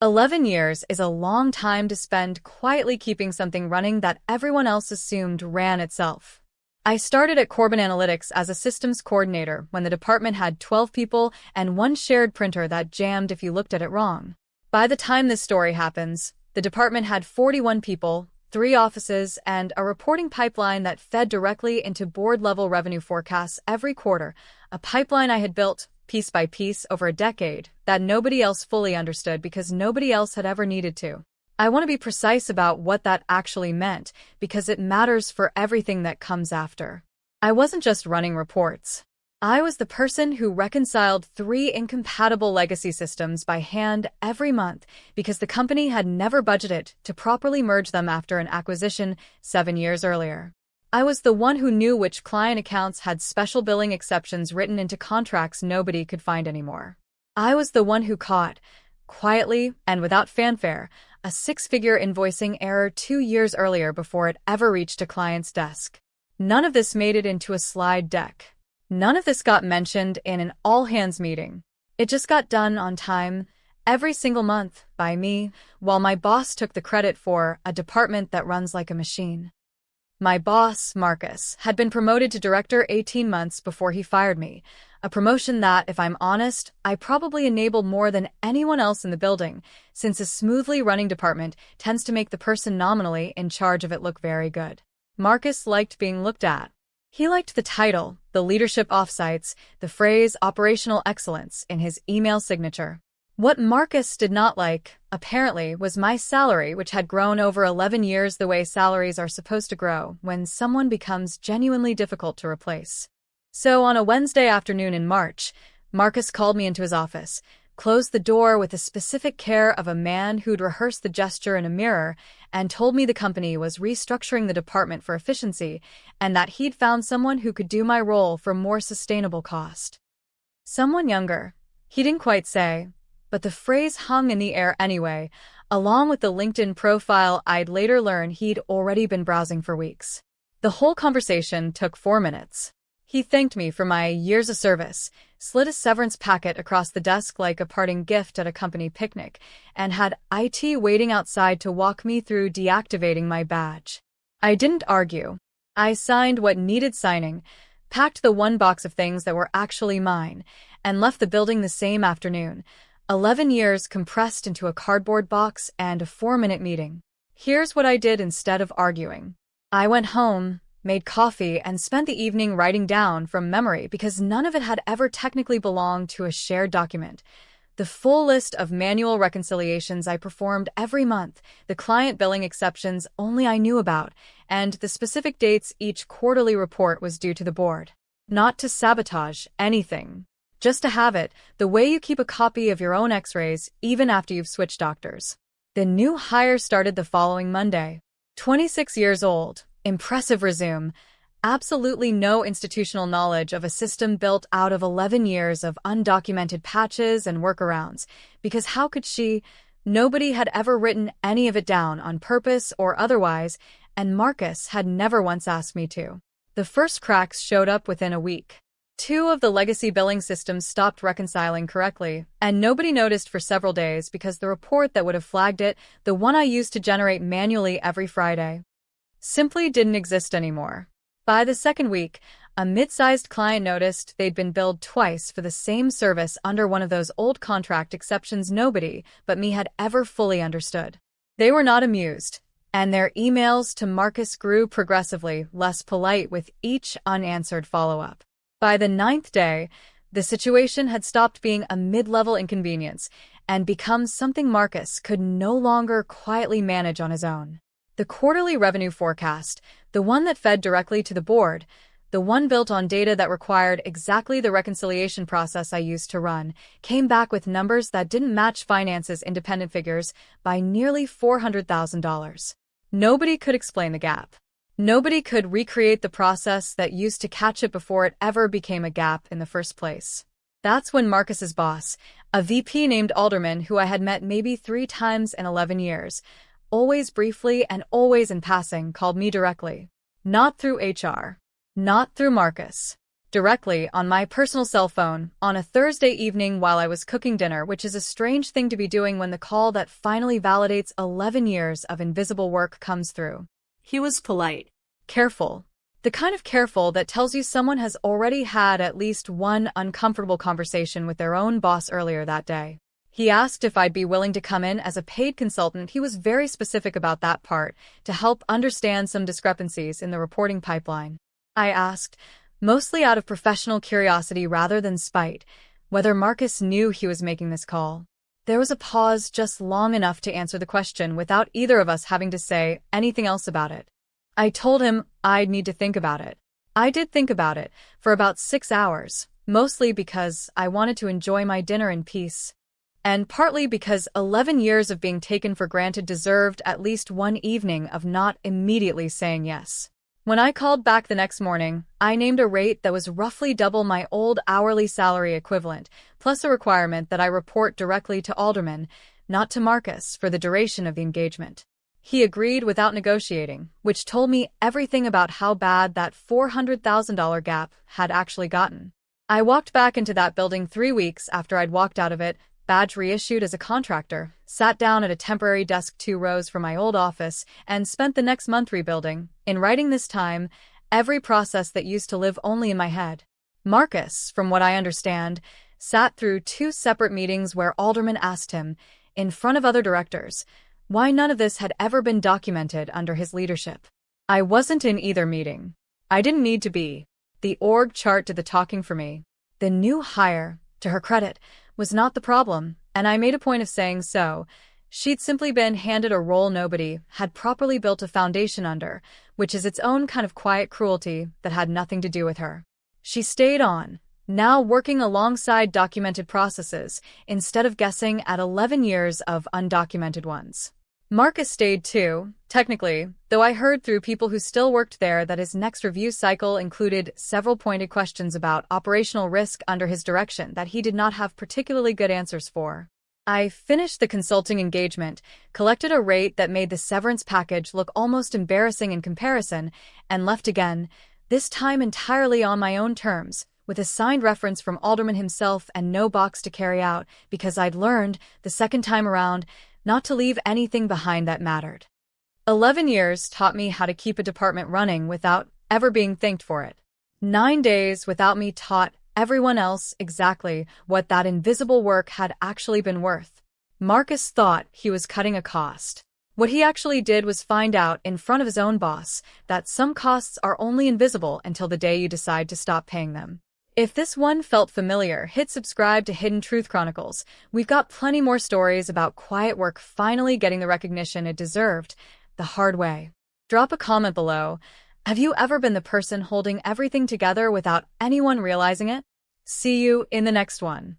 11 years is a long time to spend quietly keeping something running that everyone else assumed ran itself. I started at Corbin Analytics as a systems coordinator when the department had 12 people and one shared printer that jammed if you looked at it wrong. By the time this story happens, the department had 41 people, 3 offices, and a reporting pipeline that fed directly into board-level revenue forecasts every quarter, a pipeline I had built, piece by piece, over a decade, that nobody else fully understood because nobody else had ever needed to. I want to be precise about what that actually meant, because it matters for everything that comes after. I wasn't just running reports. I was the person who reconciled 3 incompatible legacy systems by hand every month because the company had never budgeted to properly merge them after an acquisition 7 years earlier. I was the one who knew which client accounts had special billing exceptions written into contracts nobody could find anymore. I was the one who caught, quietly and without fanfare, a 6-figure invoicing error 2 years earlier before it ever reached a client's desk. None of this made it into a slide deck. None of this got mentioned in an all-hands meeting. It just got done on time, every single month, by me, while my boss took the credit for a department that runs like a machine. My boss, Marcus, had been promoted to director 18 months before he fired me, a promotion that, if I'm honest, I probably enabled more than anyone else in the building, since a smoothly running department tends to make the person nominally in charge of it look very good. Marcus liked being looked at. He liked the title, the leadership offsites, the phrase operational excellence in his email signature. What Marcus did not like, apparently, was my salary, which had grown over 11 years the way salaries are supposed to grow when someone becomes genuinely difficult to replace. So on a Wednesday afternoon in March, Marcus called me into his office, closed the door with the specific care of a man who'd rehearsed the gesture in a mirror, and told me the company was restructuring the department for efficiency and that he'd found someone who could do my role for more sustainable cost. Someone younger. He didn't quite say, but the phrase hung in the air anyway, along with the LinkedIn profile I'd later learn he'd already been browsing for weeks. The whole conversation took 4 minutes. He thanked me for my years of service, slid a severance packet across the desk like a parting gift at a company picnic, and had IT waiting outside to walk me through deactivating my badge. I didn't argue. I signed what needed signing, packed the one box of things that were actually mine, and left the building the same afternoon. 11 years compressed into a cardboard box and a 4-minute meeting. Here's what I did instead of arguing. I went home, made coffee, and spent the evening writing down from memory because none of it had ever technically belonged to a shared document. The full list of manual reconciliations I performed every month, the client billing exceptions only I knew about, and the specific dates each quarterly report was due to the board. Not to sabotage anything. Just to have it, the way you keep a copy of your own x-rays even after you've switched doctors. The new hire started the following Monday. 26 years old, impressive resume, absolutely no institutional knowledge of a system built out of 11 years of undocumented patches and workarounds, because how could she? Nobody had ever written any of it down on purpose or otherwise, and Marcus had never once asked me to. The first cracks showed up within a week. 2 of the legacy billing systems stopped reconciling correctly, and nobody noticed for several days because the report that would have flagged it, the one I used to generate manually every Friday, simply didn't exist anymore. By the second week, a mid-sized client noticed they'd been billed twice for the same service under one of those old contract exceptions nobody but me had ever fully understood. They were not amused, and their emails to Marcus grew progressively less polite with each unanswered follow-up. By the 9th day, the situation had stopped being a mid-level inconvenience and become something Marcus could no longer quietly manage on his own. The quarterly revenue forecast, the one that fed directly to the board, the one built on data that required exactly the reconciliation process I used to run, came back with numbers that didn't match finance's independent figures by nearly $400,000. Nobody could explain the gap. Nobody could recreate the process that used to catch it before it ever became a gap in the first place. That's when Marcus's boss, a VP named Alderman who I had met maybe 3 times in 11 years, always briefly and always in passing, called me directly. Not through HR. Not through Marcus. directly on my personal cell phone on a Thursday evening while I was cooking dinner, which is a strange thing to be doing when the call that finally validates 11 years of invisible work comes through. He was polite. Careful. The kind of careful that tells you someone has already had at least one uncomfortable conversation with their own boss earlier that day. He asked if I'd be willing to come in as a paid consultant. He was very specific about that part, to help understand some discrepancies in the reporting pipeline. I asked, mostly out of professional curiosity rather than spite, whether Marcus knew he was making this call. There was a pause just long enough to answer the question without either of us having to say anything else about it. I told him I'd need to think about it. I did think about it for about 6 hours, mostly because I wanted to enjoy my dinner in peace, and partly because 11 years of being taken for granted deserved at least one evening of not immediately saying yes. When I called back the next morning, I named a rate that was roughly double my old hourly salary equivalent, plus a requirement that I report directly to Alderman, not to Marcus, for the duration of the engagement. He agreed without negotiating, which told me everything about how bad that $400,000 gap had actually gotten. I walked back into that building 3 weeks after I'd walked out of it, badge reissued as a contractor, sat down at a temporary desk 2 rows from my old office, and spent the next month rebuilding, in writing this time, every process that used to live only in my head. Marcus, from what I understand, sat through 2 separate meetings where Alderman asked him, in front of other directors, why none of this had ever been documented under his leadership. I wasn't in either meeting. I didn't need to be. The org chart did the talking for me. The new hire, to her credit, was not the problem, and I made a point of saying so. She'd simply been handed a role nobody had properly built a foundation under, which is its own kind of quiet cruelty that had nothing to do with her. She stayed on, now working alongside documented processes, instead of guessing at 11 years of undocumented ones. Marcus stayed too, technically, though I heard through people who still worked there that his next review cycle included several pointed questions about operational risk under his direction that he did not have particularly good answers for. I finished the consulting engagement, collected a rate that made the severance package look almost embarrassing in comparison, and left again, this time entirely on my own terms, with a signed reference from Alderman himself and no box to carry out, because I'd learned, the second time around, not to leave anything behind that mattered. 11 years taught me how to keep a department running without ever being thanked for it. 9 days without me taught everyone else exactly what that invisible work had actually been worth. Marcus thought he was cutting a cost. What he actually did was find out in front of his own boss that some costs are only invisible until the day you decide to stop paying them. If this one felt familiar, hit subscribe to Hidden Truth Chronicles. We've got plenty more stories about quiet work finally getting the recognition it deserved, the hard way. Drop a comment below. Have you ever been the person holding everything together without anyone realizing it? See you in the next one.